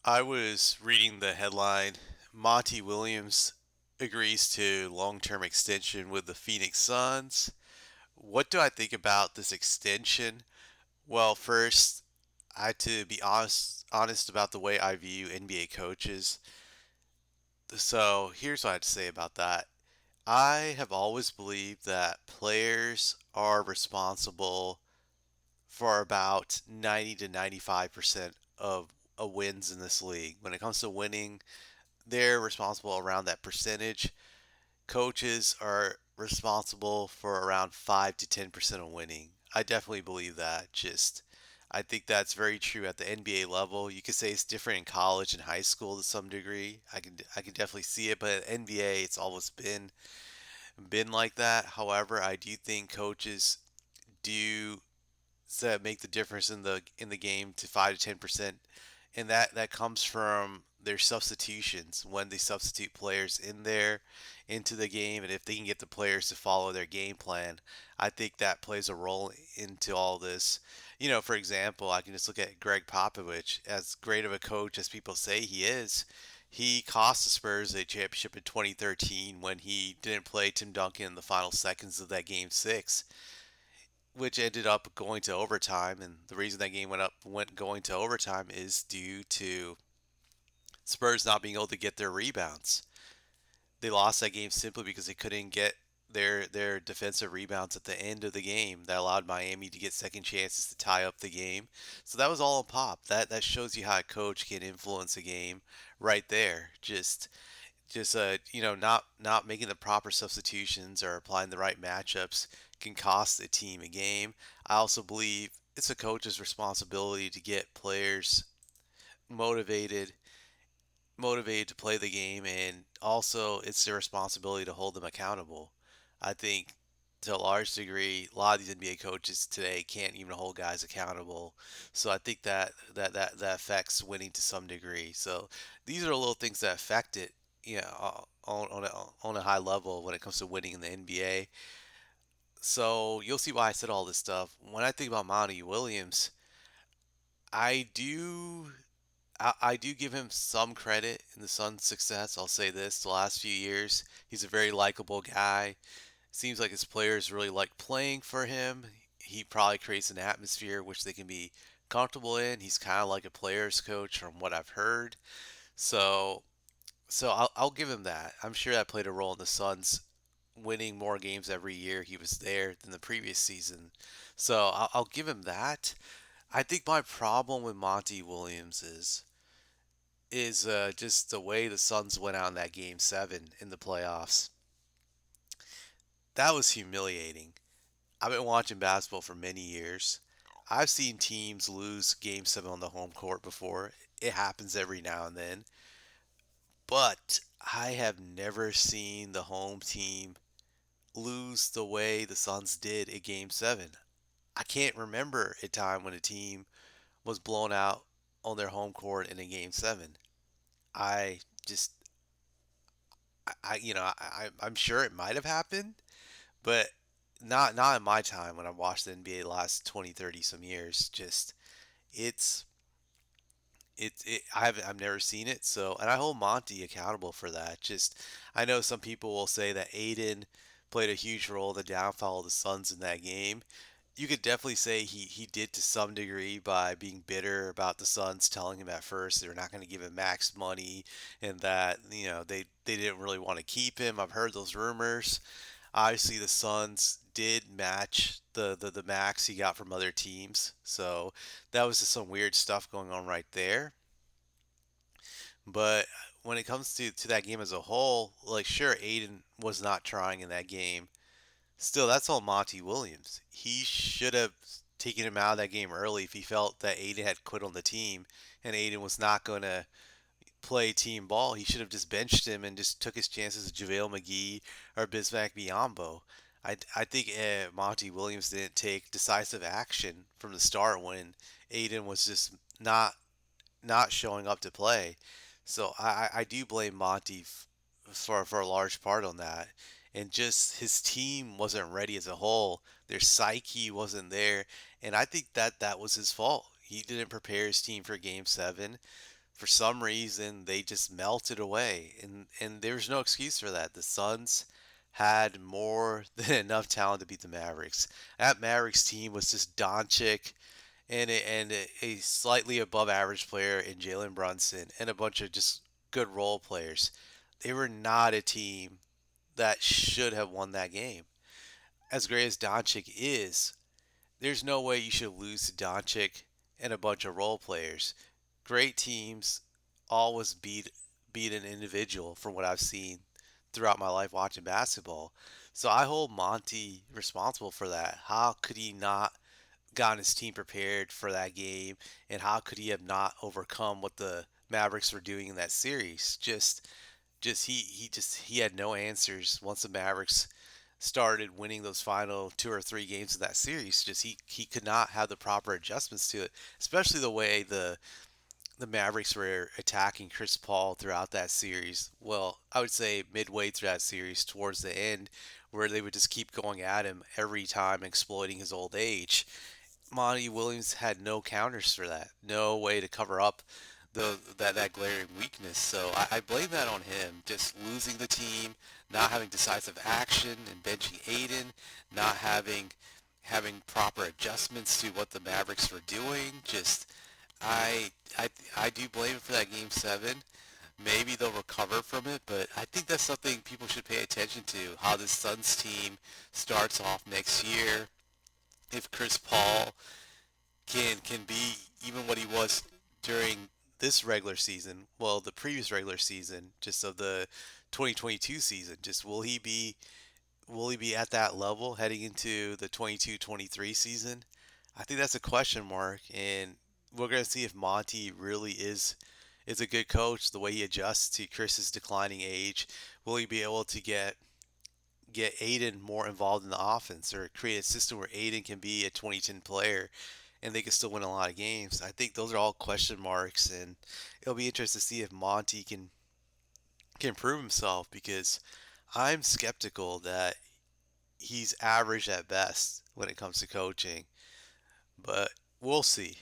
I was reading the headline Monty Williams agrees to long term extension with the Phoenix Suns. What do I think about this extension? Well, first, I had to be honest about the way I view NBA coaches. So here's what I have to say about that. I have always believed that players are responsible for about 90 to 95% of wins in this league. When it comes to winning, they're responsible around that percentage. Coaches are responsible for around 5 to 10% of winning. I definitely believe that. I think that's very true at the NBA level. You could say it's different in college and high school to some degree. I can definitely see it, but at NBA it's always been like that. However, I do think coaches do make the difference in the game to 5 to 10%, and that comes from their substitutions when they substitute players in there into the game, and if they can get the players to follow their game plan, I think that plays a role into all this. For example, I can just look at Greg Popovich. As great of a coach as people say he is, he cost the Spurs a championship in 2013 when he didn't play Tim Duncan in the final seconds of that game 6, which ended up going to overtime. And the reason that game went going to overtime is due to Spurs not being able to get their rebounds. They lost that game simply because they couldn't get their defensive rebounds at the end of the game that allowed Miami to get second chances to tie up the game. So that was all a pop. That shows you how a coach can influence a game right there. Not making the proper substitutions or applying the right matchups can cost a team a game. I also believe it's a coach's responsibility to get players motivated motivated to play the game, and also it's their responsibility to hold them accountable. I think to a large degree, a lot of these NBA coaches today can't even hold guys accountable. So I think that affects winning to some degree. So these are the little things that affect it, on a high level when it comes to winning in the NBA. So you'll see why I said all this stuff. When I think about Monty Williams, I do I do give him some credit in the Suns' success. I'll say this: the last few years, he's a very likable guy. Seems like his players really like playing for him. He probably creates an atmosphere which they can be comfortable in. He's kind of like a player's coach, from what I've heard. So, so I'll give him that. I'm sure that played a role in the Suns winning more games every year he was there than the previous season. So I'll give him that. I think my problem with Monty Williams is just the way the Suns went out in that game 7 in the playoffs. That was humiliating. I've been watching basketball for many years. I've seen teams lose game 7 on the home court before. It happens every now and then. But I have never seen the home team lose the way the Suns did at game 7. I can't remember a time when a team was blown out on their home court in a game 7. I just I'm sure it might have happened, but not in my time when I watched the NBA the last 20, 30 some years. Just it's I've never seen it. So, and I hold Monty accountable for that. Just I know some people will say that Aiden played a huge role in the downfall of the Suns in that game. You could definitely say he did to some degree by being bitter about the Suns telling him at first they were not going to give him max money, and that they didn't really want to keep him. I've heard those rumors. Obviously, the Suns did match the max he got from other teams, so that was just some weird stuff going on right there. But when it comes to that game as a whole, like, sure, Aiden was not trying in that game. Still, that's all Monty Williams. He should have taken him out of that game early if he felt that Aiden had quit on the team and Aiden was not going to play team ball. He should have just benched him and just took his chances with JaVale McGee or Bismack Biyombo. I think Monty Williams didn't take decisive action from the start when Aiden was just not showing up to play. So I do blame Monty for a large part on that. And just his team wasn't ready as a whole. Their psyche wasn't there. And I think that was his fault. He didn't prepare his team for game 7. For some reason, they just melted away, and there's no excuse for that. The Suns had more than enough talent to beat the Mavericks. That Mavericks team was just Doncic and a slightly above average player in Jalen Brunson and a bunch of just good role players. They were not a team that should have won that game. As great as Doncic is, there's no way you should lose to Doncic and a bunch of role players. Great teams always beat an individual from what I've seen throughout my life watching basketball. So I hold Monty responsible for that. How could he not gotten his team prepared for that game, and how could he have not overcome what the Mavericks were doing in that series? He had no answers once the Mavericks started winning those final 2 or 3 games of that series. Just he could not have the proper adjustments to it, especially the way the Mavericks were attacking Chris Paul throughout that series. Well, I would say midway through that series, towards the end, where they would just keep going at him every time, exploiting his old age. Monty Williams had no counters for that, no way to cover up that glaring weakness. So I blame that on him, just losing the team, not having decisive action, and benching Aiden, not having proper adjustments to what the Mavericks were doing. Just I I do blame him for that game 7. Maybe they'll recover from it, but I think that's something people should pay attention to. How the Suns team starts off next year. If Chris Paul can be even what he was during this regular season, well, the previous regular season, just of the 2022 season, just will he be at that level heading into the 22-23 season? I think that's a question mark, and we're going to see if Monty really is a good coach. The way he adjusts to Chris's declining age, will he be able to get Aiden more involved in the offense, or create a system where Aiden can be a 2010 player and they can still win a lot of games? I think those are all question marks, and it'll be interesting to see if Monty can prove himself, because I'm skeptical that he's average at best when it comes to coaching, but we'll see.